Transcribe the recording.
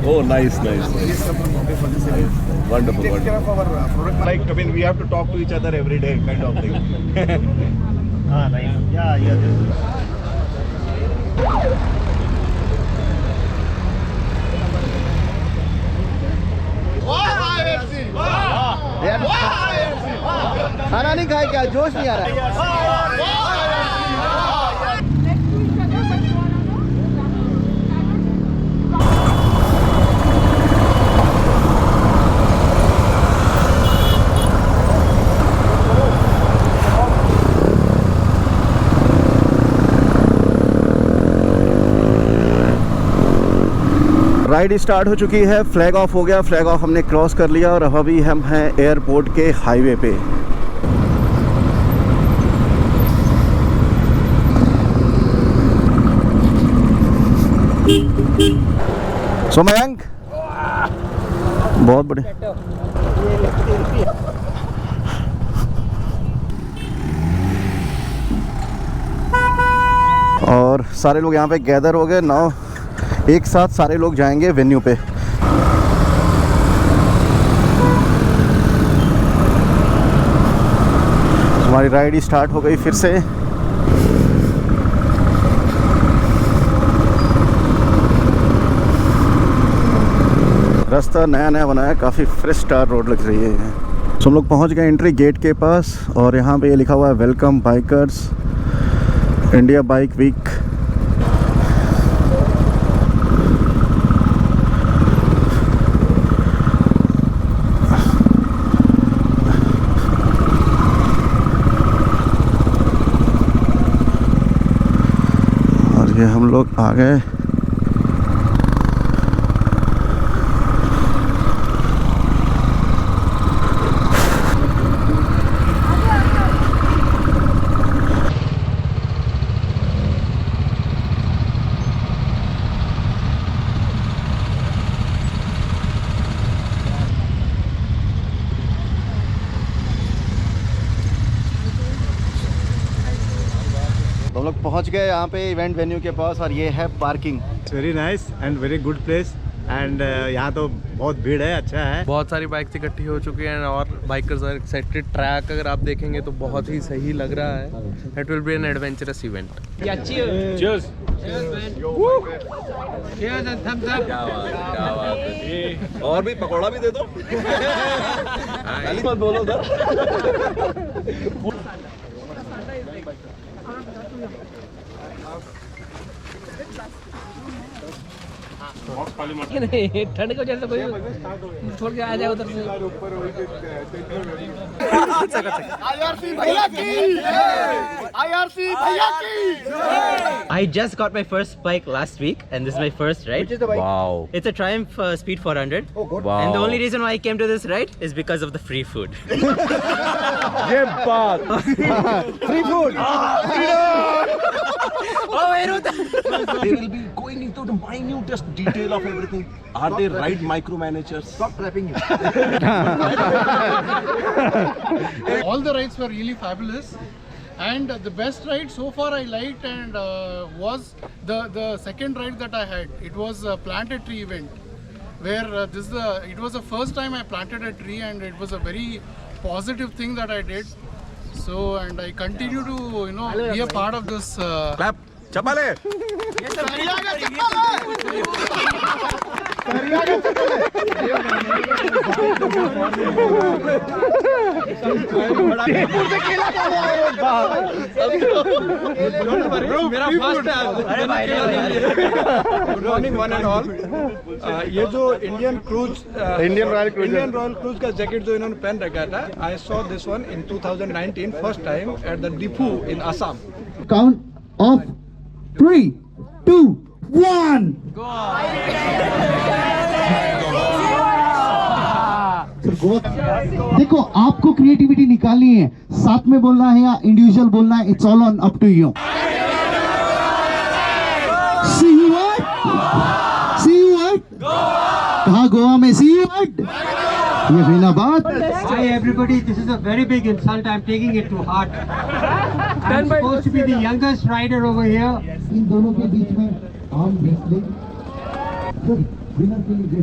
Oh, nice. Wonderful. Take care of our product. Like, I mean, we have to talk to each other every day, kind of thing. Nice. Yeah. खाना नहीं खाए क्या? जोश नहीं आ रहा है? Ride start हो चुकी है, फ्लैग ऑफ हो गया, फ्लैग ऑफ हमने क्रॉस कर लिया और अब अभी हम हैं एयरपोर्ट के हाईवे पे। सो मयंक बहुत बड़े और सारे लोग यहाँ पे गैदर हो गए। नाउ एक साथ सारे लोग जाएंगे वेन्यू पे। हमारी राइड स्टार्ट हो गई फिर से। रास्ता नया बनाया, काफ़ी फ्रेश स्टार रोड लग रही है। तो हम लोग पहुँच गए एंट्री गेट के पास और यहाँ पे ये लिखा हुआ है welcome bikers India bike week. और ये हम लोग आ गए। तो हम लोग पहुंच गए यहाँ पे इवेंट वेन्यू के पास और ये है parking. Very nice and very good place and यहाँ तो बहुत भीड़ है, अच्छा है। बहुत सारी बाइक्स इकट्ठी हो चुकी हैं और बाइकर्स आर एक्साइटेड। ट्रैक अगर आप देखेंगे तो बहुत ही सही लग रहा है। It will be N adventurous event. Cheers. और भी पकौड़ा भी दे दो। मत बोलो सर। नहीं ठंड की वजह से कोई छोड़ के आ जाए उधर से। I just got my first bike last week and this is my first ride. Which is the bike? Wow. It's a Triumph Speed 400. Oh, good. Wow. And the only reason why I came to this ride is because of the free food. ये बात। Free food. They will be going into the minutest detail of everything. Are they right micromanagers? Stop trapping you. All the rides were really fabulous, and the best ride so far I liked and was the second ride that I had. It was a planted tree event where it was the first time I planted a tree and it was a very positive thing that I did. So and I continue to be a part of this. Clap. चपाले। मेरा first है। Good morning one and all. ये जो Indian royal cruise का jacket जो इन्होंने पहन रखा था, I saw this one in 2019 first time at the depot in Assam. Count of 3, 2, 1. देखो आपको क्रिएटिविटी निकालनी है, साथ में बोलना है या इंडिविजुअल बोलना है, it's all on up to you. See you what कहा गोवा में सी यू व्हाट, ये भी ना बात। Hi everybody, this is a very big insult. I'm taking it to heart. I'm supposed to be the youngest rider over here. इन दोनों के बीच में arm wrestling sir winner के लिए